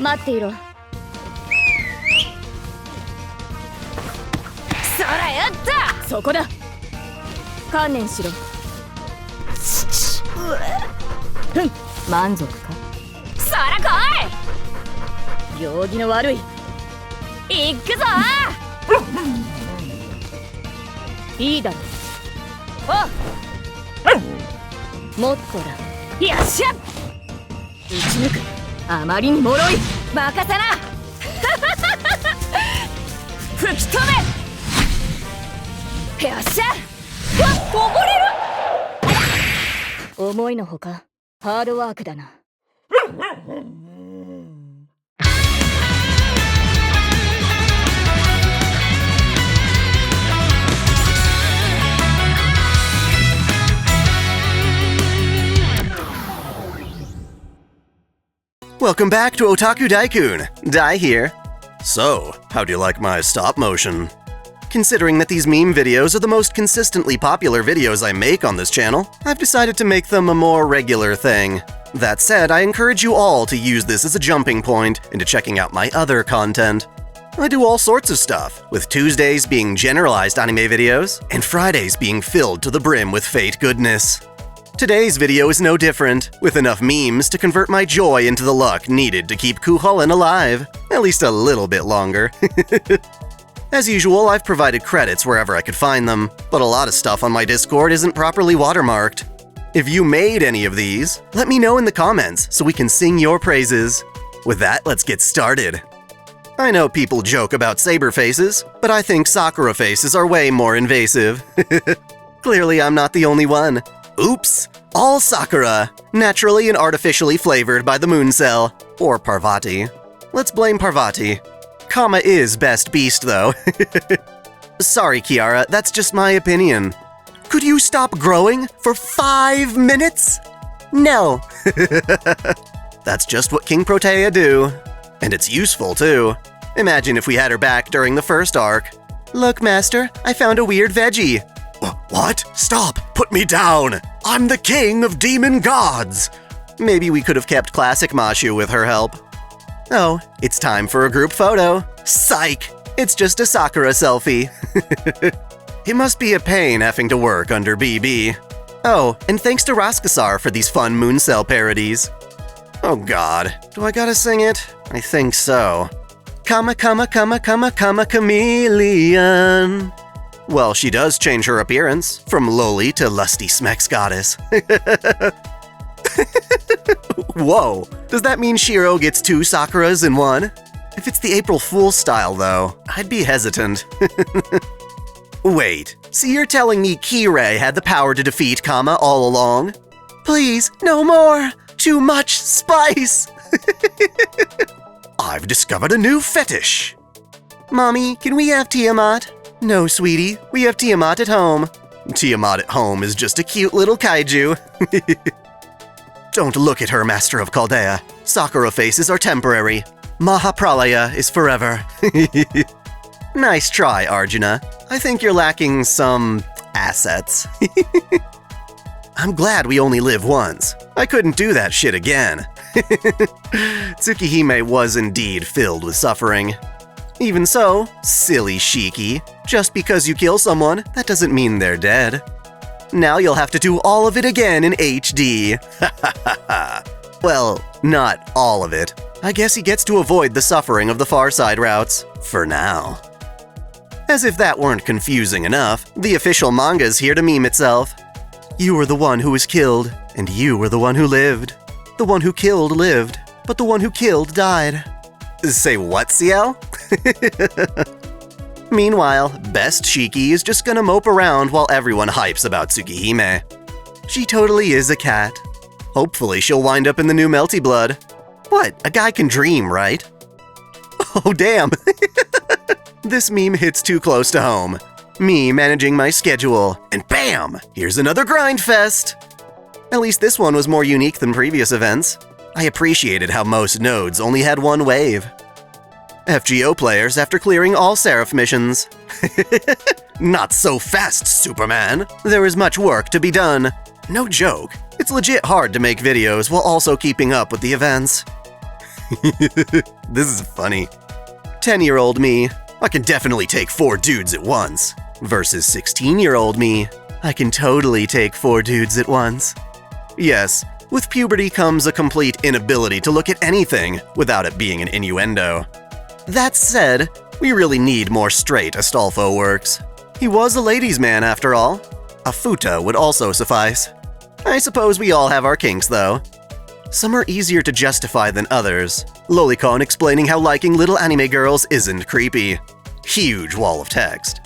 待っていろ。そらやった。そこだ。観念しろ。ふん、満足か。そら来い。行儀の悪い。行くぞ。いいだろ。おもっとだ。よっしゃ。打ち抜く。あまりに脆い。任せな。吹き止め。よっしゃ。こぼれる。思いのほかハードワークだな。Welcome back to OtakuDaiKun. Dai here. So, how do you like my stop motion? Considering that these meme videos are the most consistently popular videos I make on this channel, I've decided to make them a more regular thing. That said, I encourage you all to use this as a jumping point into checking out my other content. I do all sorts of stuff, with Tuesdays being generalized anime videos, and Fridays being filled to the brim with fate goodness. Today's video is no different, with enough memes to convert my joy into the luck needed to keep Kuholin alive, at least a little bit longer. As usual, I've provided credits wherever I could find them, but a lot of stuff on my Discord isn't properly watermarked. If you made any of these, let me know in the comments so we can sing your praises. With that, let's get started. I know people joke about saber faces, but I think Sakura faces are way more invasive. Clearly, I'm not the only one. Oops! All Sakura, naturally and artificially flavored by the moon cell, or Parvati. Let's blame Parvati. Kama is best beast, though. Sorry, Kiara, that's just my opinion. Could you stop growing for 5 minutes? No. That's just what King Protea do. And it's useful, too. Imagine if we had her back during the first arc. Look, Master, I found a weird veggie. What? Stop! Put me down! I'm the king of demon gods! Maybe we could have kept classic Mashu with her help. Oh, it's time for a group photo. Psych! It's just a Sakura selfie. It must be a pain having to work under BB. Oh, and thanks to Raskasar for these fun Mooncell parodies. Oh god, do I gotta sing it? I think so. Kama kama kama kama kama chameleon. Well, she does change her appearance, from lowly to lusty Smex goddess. Whoa, does that mean Shiro gets 2 Sakuras in one? If it's the April Fool's style, though, I'd be hesitant. Wait, so you're telling me Kirei had the power to defeat Kama all along? Please, no more! Too much spice! I've discovered a new fetish! Mommy, can we have Tiamat? No, sweetie, we have Tiamat at home. Tiamat at home is just a cute little kaiju. Don't look at her, Master of Chaldea. Sakura faces are temporary. Mahapralaya is forever. Nice try, Arjuna. I think you're lacking some assets. I'm glad we only live once. I couldn't do that shit again. Tsukihime was indeed filled with suffering. Even so, silly Shiki, just because you kill someone, that doesn't mean they're dead. Now you'll have to do all of it again in HD. Well, not all of it. I guess he gets to avoid the suffering of the Far Side routes, for now. As if that weren't confusing enough, the official manga's here to meme itself. You were the one who was killed, and you were the one who lived. The one who killed lived, but the one who killed died. Say what, CL? Meanwhile, Best Shiki is just gonna mope around while everyone hypes about Tsukihime. She totally is a cat. Hopefully she'll wind up in the new Melty Blood. What? A guy can dream, right? Oh, damn. This meme hits too close to home. Me managing my schedule, and bam! Here's another grind fest! At least this one was more unique than previous events. I appreciated how most nodes only had one wave. FGO players after clearing all Seraph missions. Not so fast, Superman! There is much work to be done. No joke, it's legit hard to make videos while also keeping up with the events. This is funny. 10-year-old me, I can definitely take 4 dudes at once. Versus 16-year-old me, I can totally take 4 dudes at once. Yes, with puberty comes a complete inability to look at anything without it being an innuendo. That said, we really need more straight Astolfo works. He was a ladies' man after all. A futa would also suffice. I suppose we all have our kinks though. Some are easier to justify than others. Lolicon explaining how liking little anime girls isn't creepy. Huge wall of text.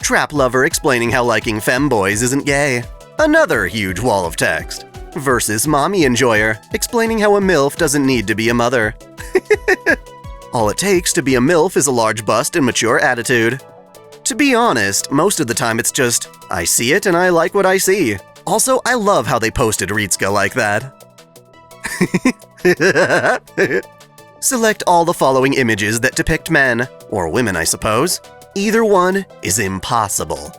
Trap Lover explaining how liking femboys isn't gay. Another huge wall of text. Versus Mommy Enjoyer explaining how a MILF doesn't need to be a mother. All it takes to be a MILF is a large bust and mature attitude. To be honest, most of the time it's just, I see it and I like what I see. Also, I love how they posted Ritsuka like that. Select all the following images that depict men, or women I suppose. Either one is impossible.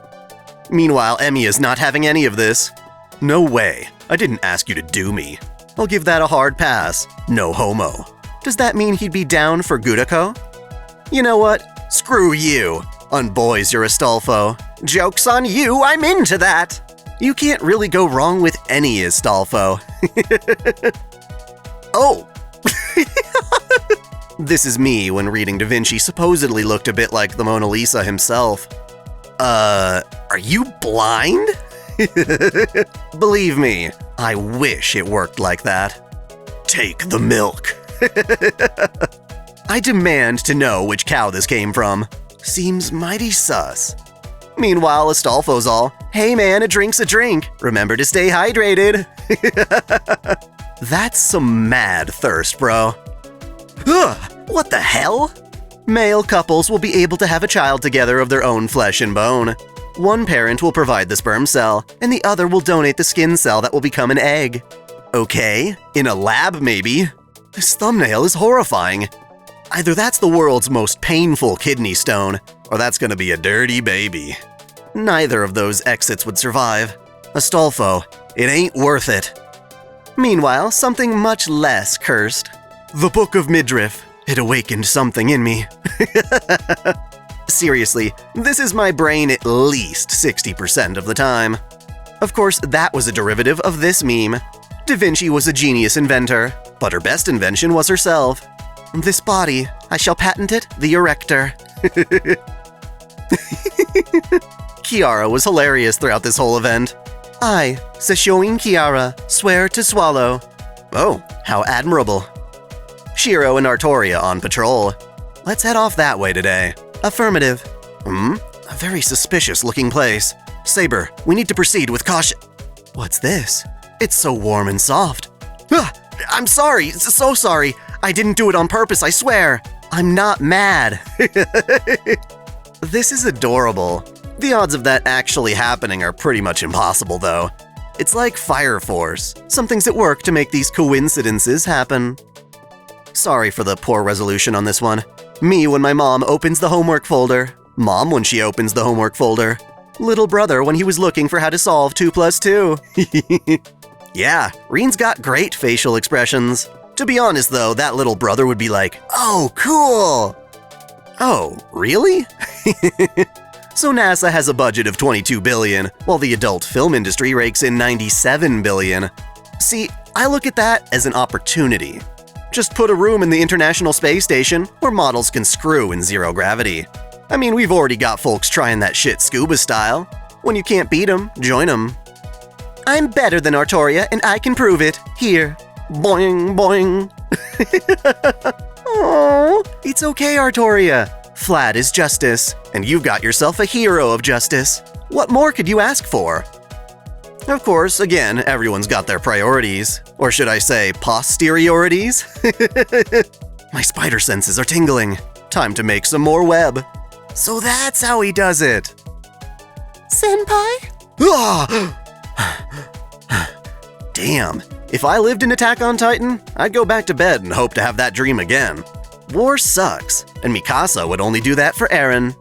Meanwhile, Emiya's not having any of this. No way, I didn't ask you to do me. I'll give that a hard pass. No homo. Does that mean he'd be down for Gudako? You know what? Screw you. Unboys your Astolfo. Joke's on you, I'm into that! You can't really go wrong with any Astolfo. Oh! This is me when reading Da Vinci supposedly looked a bit like the Mona Lisa himself. Are you blind? Believe me, I wish it worked like that. Take the milk. I demand to know which cow this came from. Seems mighty sus. Meanwhile, Astolfo's all, hey man, a drink's a drink. Remember to stay hydrated. That's some mad thirst, bro. Ugh, what the hell? Male couples will be able to have a child together of their own flesh and bone. One parent will provide the sperm cell, and the other will donate the skin cell that will become an egg. Okay, in a lab maybe. This thumbnail is horrifying. Either that's the world's most painful kidney stone, or that's gonna be a dirty baby. Neither of those exits would survive. Astolfo, it ain't worth it. Meanwhile, something much less cursed. The Book of Midriff. It awakened something in me. Seriously, this is my brain at least 60% of the time. Of course, that was a derivative of this meme. Da Vinci was a genius inventor, but her best invention was herself. This body, I shall patent it, the Erector. Kiara was hilarious throughout this whole event. I, Sesshoin Kiara, swear to swallow. Oh, how admirable. Shiro and Artoria on patrol. Let's head off that way today. Affirmative. A very suspicious-looking place. Saber, we need to proceed with caution. What's this? It's so warm and soft. I'm sorry, so sorry. I didn't do it on purpose, I swear. I'm not mad. This is adorable. The odds of that actually happening are pretty much impossible, though. It's like Fire Force. Some things at work to make these coincidences happen. Sorry for the poor resolution on this one. Me when my mom opens the homework folder. Mom when she opens the homework folder. Little brother when he was looking for how to solve 2 + 2. Yeah, Reen's got great facial expressions. To be honest though, that little brother would be like, oh, cool! Oh, really? So NASA has a budget of $22 billion, while the adult film industry rakes in $97 billion. See, I look at that as an opportunity. Just put a room in the International Space Station where models can screw in zero gravity. I mean, we've already got folks trying that shit scuba style. When you can't beat them, join them. I'm better than Artoria and I can prove it. Here. Boing, boing. Oh, it's okay, Artoria. Flat is justice, and you've got yourself a hero of justice. What more could you ask for? Of course, again, everyone's got their priorities. Or should I say, posteriorities? My spider senses are tingling. Time to make some more web. So that's how he does it. Senpai? Damn, if I lived in Attack on Titan, I'd go back to bed and hope to have that dream again. War sucks, and Mikasa would only do that for Eren.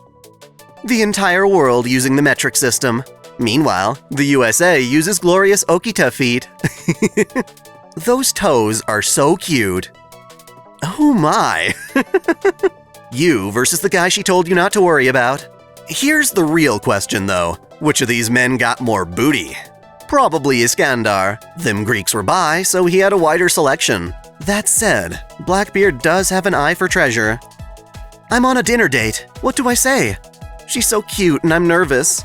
The entire world using the metric system. Meanwhile, the USA uses glorious Okita feet. Those toes are so cute. Oh my. You versus the guy she told you not to worry about. Here's the real question though. Which of these men got more booty? Probably Iskandar. Them Greeks were bi, so he had a wider selection. That said, Blackbeard does have an eye for treasure. I'm on a dinner date. What do I say? She's so cute and I'm nervous.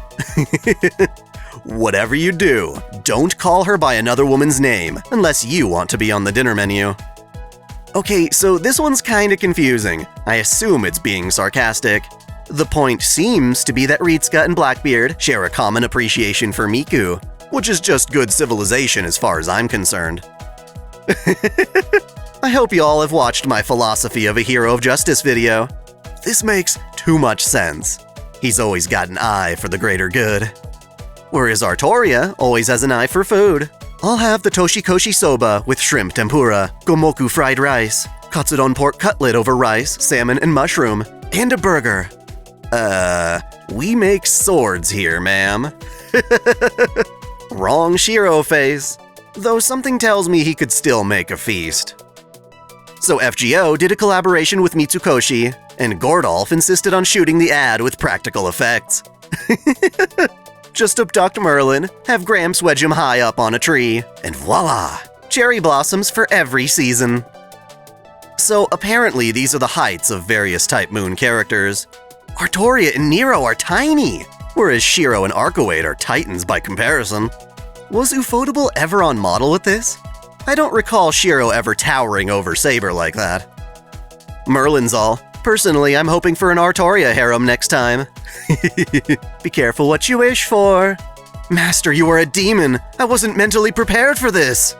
Whatever you do, don't call her by another woman's name unless you want to be on the dinner menu. Okay, so this one's kinda confusing. I assume it's being sarcastic. The point seems to be that Ritsuka and Blackbeard share a common appreciation for Miku, which is just good civilization as far as I'm concerned. I hope you all have watched my Philosophy of a Hero of Justice video. This makes too much sense. He's always got an eye for the greater good. Whereas Artoria always has an eye for food. I'll have the toshikoshi soba with shrimp tempura, gomoku fried rice, katsudon pork cutlet over rice, salmon, and mushroom, and a burger. We make swords here, ma'am. Wrong Shiro face. Though something tells me he could still make a feast. So FGO did a collaboration with Mitsukoshi, and Gordolf insisted on shooting the ad with practical effects. Just abduct Merlin, have Gramps wedge him high up on a tree, and voila! Cherry blossoms for every season. So apparently these are the heights of various Type Moon characters. Artoria and Nero are tiny, whereas Shiro and Arcoade are titans by comparison. Was Ufotable ever on model with this? I don't recall Shiro ever towering over Saber like that. Merlin's all. Personally, I'm hoping for an Artoria harem next time. Be careful what you wish for. Master, you are a demon. I wasn't mentally prepared for this.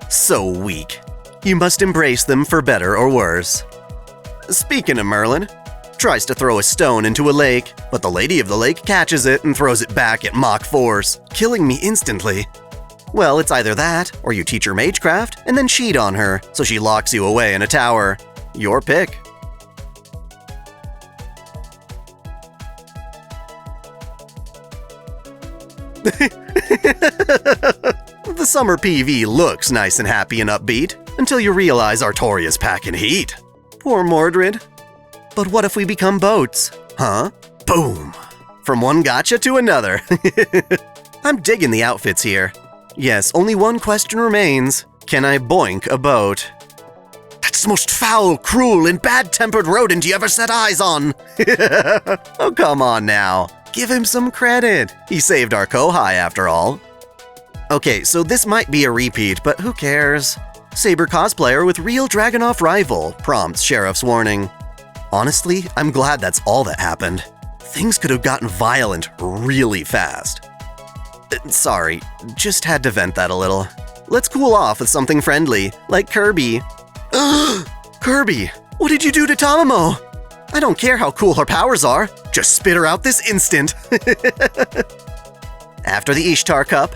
So weak. You must embrace them for better or worse. Speaking of Merlin, tries to throw a stone into a lake, but the lady of the lake catches it and throws it back at Mach force, killing me instantly. Well, it's either that, or you teach her magecraft and then cheat on her, so she locks you away in a tower. Your pick. The summer PV looks nice and happy and upbeat, until you realize Artoria's packing heat. Poor Mordred. But what if we become boats? Huh? Boom! From one gotcha to another. I'm digging the outfits here. Yes, only one question remains. Can I boink a boat? That's the most foul, cruel, and bad-tempered rodent you ever set eyes on! Oh, come on now. Give him some credit. He saved our Kohai after all. Okay, so this might be a repeat, but who cares? Saber cosplayer with real Dragunov rival, prompts Sheriff's warning. Honestly, I'm glad that's all that happened. Things could have gotten violent really fast. Sorry, just had to vent that a little. Let's cool off with something friendly, like Kirby. Kirby, what did you do to Tamamo? I don't care how cool her powers are, just spit her out this instant. After the Ishtar Cup.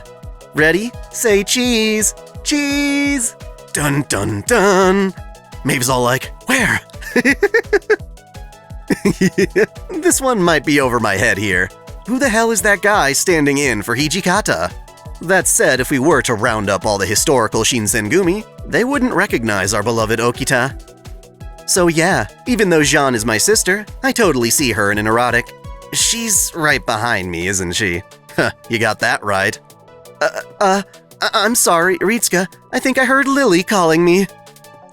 Ready? Say cheese! Cheese! Dun dun dun! Maeve's all like, where? This one might be over my head here. Who the hell is that guy standing in for Hijikata? That said, if we were to round up all the historical Shinsengumi, they wouldn't recognize our beloved Okita. So yeah, even though Jeanne is my sister, I totally see her in an erotic. She's right behind me, isn't she? Huh, you got that right. I'm sorry, Ritsuka. I think I heard Lily calling me.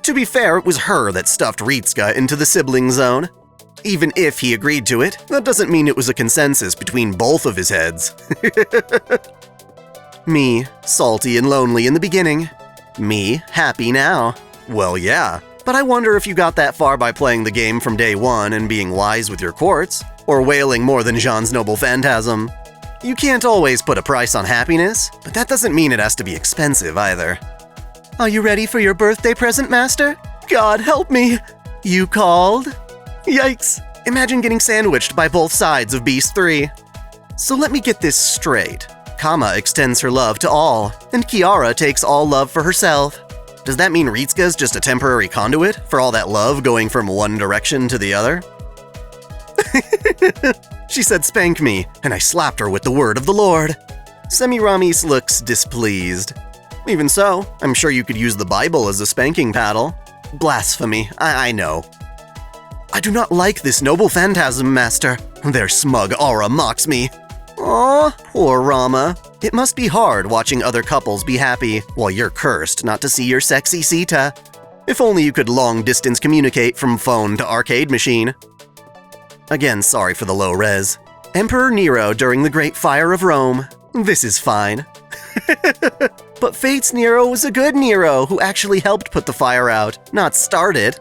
To be fair, it was her that stuffed Ritsuka into the sibling zone. Even if he agreed to it, that doesn't mean it was a consensus between both of his heads. Me, salty and lonely in the beginning. Me, happy now. Well, yeah, but I wonder if you got that far by playing the game from day one and being wise with your quartz, or wailing more than Jean's noble phantasm. You can't always put a price on happiness, but that doesn't mean it has to be expensive either. Are you ready for your birthday present, Master? God help me! You called? Yikes! Imagine getting sandwiched by both sides of Beast 3. So let me get this straight. Kama extends her love to all, and Kiara takes all love for herself. Does that mean Ritsuka's just a temporary conduit for all that love going from one direction to the other? She said spank me, and I slapped her with the word of the Lord. Semiramis looks displeased. Even so, I'm sure you could use the Bible as a spanking paddle. Blasphemy, I know. I do not like this noble phantasm, master. Their smug aura mocks me. Aw, poor Rama. It must be hard watching other couples be happy while you're cursed not to see your sexy Sita. If only you could long-distance communicate from phone to arcade machine. Again, sorry for the low res. Emperor Nero during the Great Fire of Rome. This is fine. But Fate's Nero was a good Nero who actually helped put the fire out, not start it.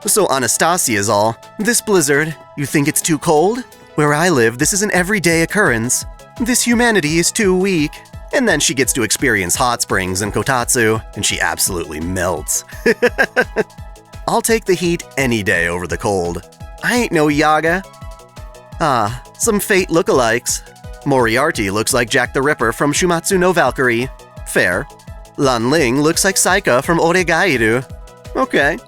So Anastasia's all, this blizzard, you think it's too cold? Where I live, this is an everyday occurrence. This humanity is too weak. And then she gets to experience hot springs in Kotatsu, and she absolutely melts. I'll take the heat any day over the cold. I ain't no Yaga. Ah, some Fate lookalikes. Moriarty looks like Jack the Ripper from Shumatsu no Valkyrie. Fair. Lan Ling looks like Saika from Oregairu. Okay.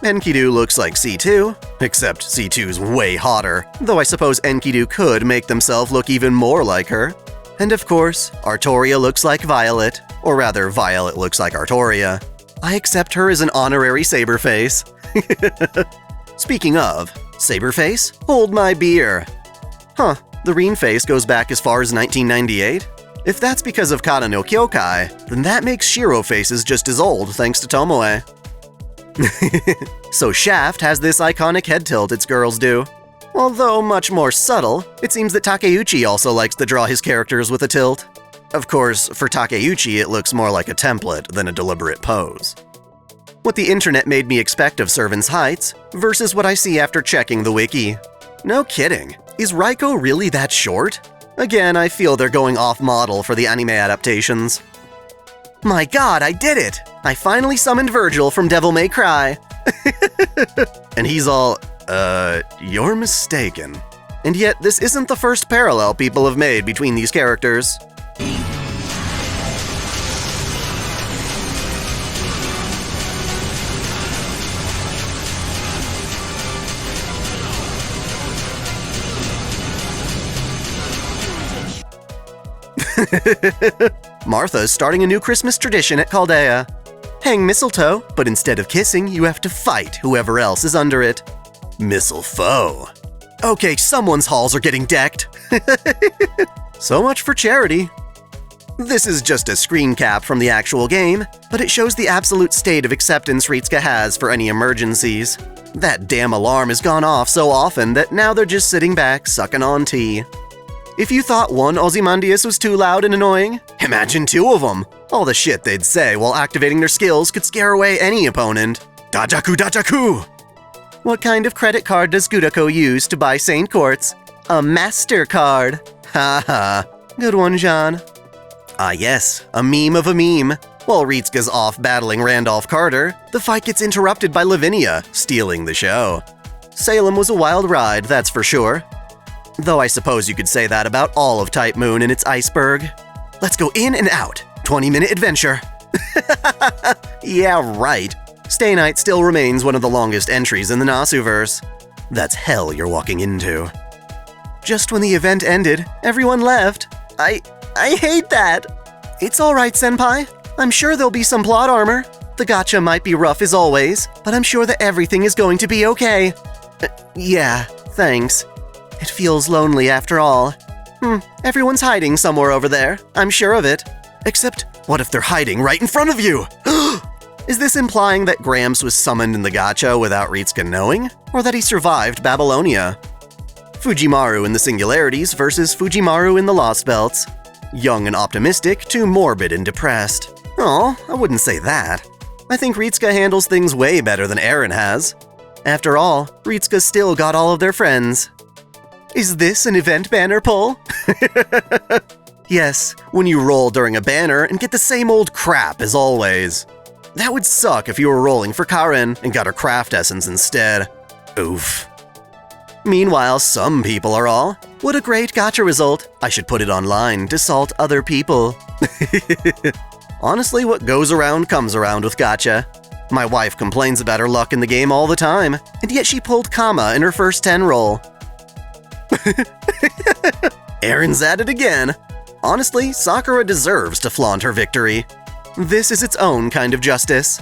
Enkidu looks like C2, except C2's way hotter, though I suppose Enkidu could make themselves look even more like her. And of course, Artoria looks like Violet, or rather, Violet looks like Artoria. I accept her as an honorary Saberface. Speaking of, Saberface, hold my beer. Huh, the Reen face goes back as far as 1998? If that's because of Kata no Kyokai, then that makes Shiro faces just as old thanks to Tomoe. So Shaft has this iconic head tilt its girls do. Although much more subtle, it seems that Takeuchi also likes to draw his characters with a tilt. Of course, for Takeuchi it looks more like a template than a deliberate pose. What the internet made me expect of Servants' Heights versus what I see after checking the wiki. No kidding, is Raiko really that short? Again, I feel they're going off-model for the anime adaptations. My god, I did it! I finally summoned Virgil from Devil May Cry. And he's all, you're mistaken. And yet, this isn't the first parallel people have made between these characters. Martha's starting a new Christmas tradition at Chaldea. Hang mistletoe, but instead of kissing, you have to fight whoever else is under it. Mistletoe. Okay, someone's halls are getting decked. So much for charity. This is just a screen cap from the actual game, but it shows the absolute state of acceptance Ritsuka has for any emergencies. That damn alarm has gone off so often that now they're just sitting back, sucking on tea. If you thought one Ozymandias was too loud and annoying, imagine two of them. All the shit they'd say while activating their skills could scare away any opponent. Dajaku dajaku! What kind of credit card does Gudako use to buy Saint Quartz? A MasterCard. Haha. Good one, Jean. Ah yes, a meme of a meme. While Ritsuka's off battling Randolph Carter, the fight gets interrupted by Lavinia, stealing the show. Salem was a wild ride, that's for sure. Though I suppose you could say that about all of Type Moon and its iceberg. Let's go in and out. 20-minute adventure. Yeah, right. Stay Night still remains one of the longest entries in the Nasuverse. That's hell you're walking into. Just when the event ended, everyone left. I hate that. It's alright, Senpai. I'm sure there'll be some plot armor. The gacha might be rough as always, but I'm sure that everything is going to be okay. Yeah, thanks. It feels lonely after all. Everyone's hiding somewhere over there. I'm sure of it. Except, what if they're hiding right in front of you? Is this implying that Gramps was summoned in the gacha without Ritsuka knowing? Or that he survived Babylonia? Fujimaru in the Singularities versus Fujimaru in the Lost Belts. Young and optimistic to morbid and depressed. Oh, I wouldn't say that. I think Ritsuka handles things way better than Eren has. After all, Ritsuka still got all of their friends. Is this an event banner pull? Yes, when you roll during a banner and get the same old crap as always. That would suck if you were rolling for Karen and got her craft essence instead. Oof. Meanwhile, some people are all, what a great gacha result. I should put it online to salt other people. Honestly, what goes around comes around with gacha. My wife complains about her luck in the game all the time, and yet she pulled Kama in her first 10 roll. Aaron's at it again. Honestly, Sakura deserves to flaunt her victory. This is its own kind of justice.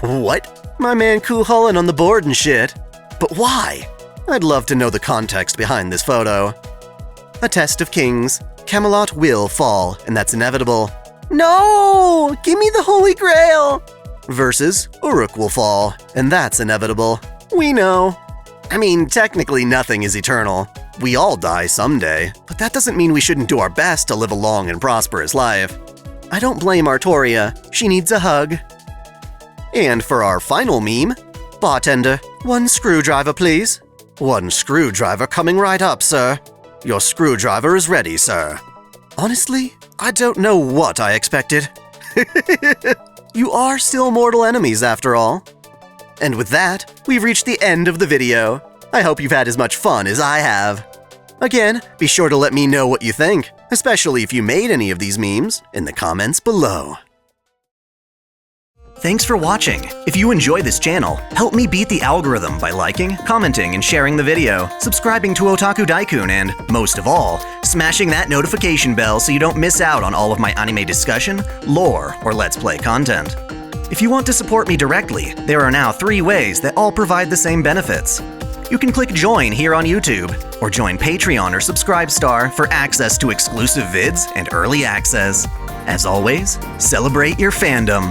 What? My man Kuhulin on the board and shit. But why? I'd love to know the context behind this photo. A test of kings. Camelot will fall, and that's inevitable. No! Give me the Holy Grail! Versus Uruk will fall, and that's inevitable. We know. I mean, technically nothing is eternal. We all die someday, but that doesn't mean we shouldn't do our best to live a long and prosperous life. I don't blame Artoria. She needs a hug. And for our final meme, bartender, 1 screwdriver, please. 1 screwdriver coming right up, sir. Your screwdriver is ready, sir. Honestly, I don't know what I expected. You are still mortal enemies after all. And with that, we've reached the end of the video. I hope you've had as much fun as I have. Again, be sure to let me know what you think, especially if you made any of these memes, in the comments below. Thanks for watching. If you enjoy this channel, help me beat the algorithm by liking, commenting, and sharing the video, subscribing to OtakuDaiKun, and, most of all, smashing that notification bell so you don't miss out on all of my anime discussion, lore, or Let's Play content. If you want to support me directly, there are now 3 ways that all provide the same benefits. You can click Join here on YouTube, or join Patreon or Subscribestar for access to exclusive vids and early access. As always, celebrate your fandom.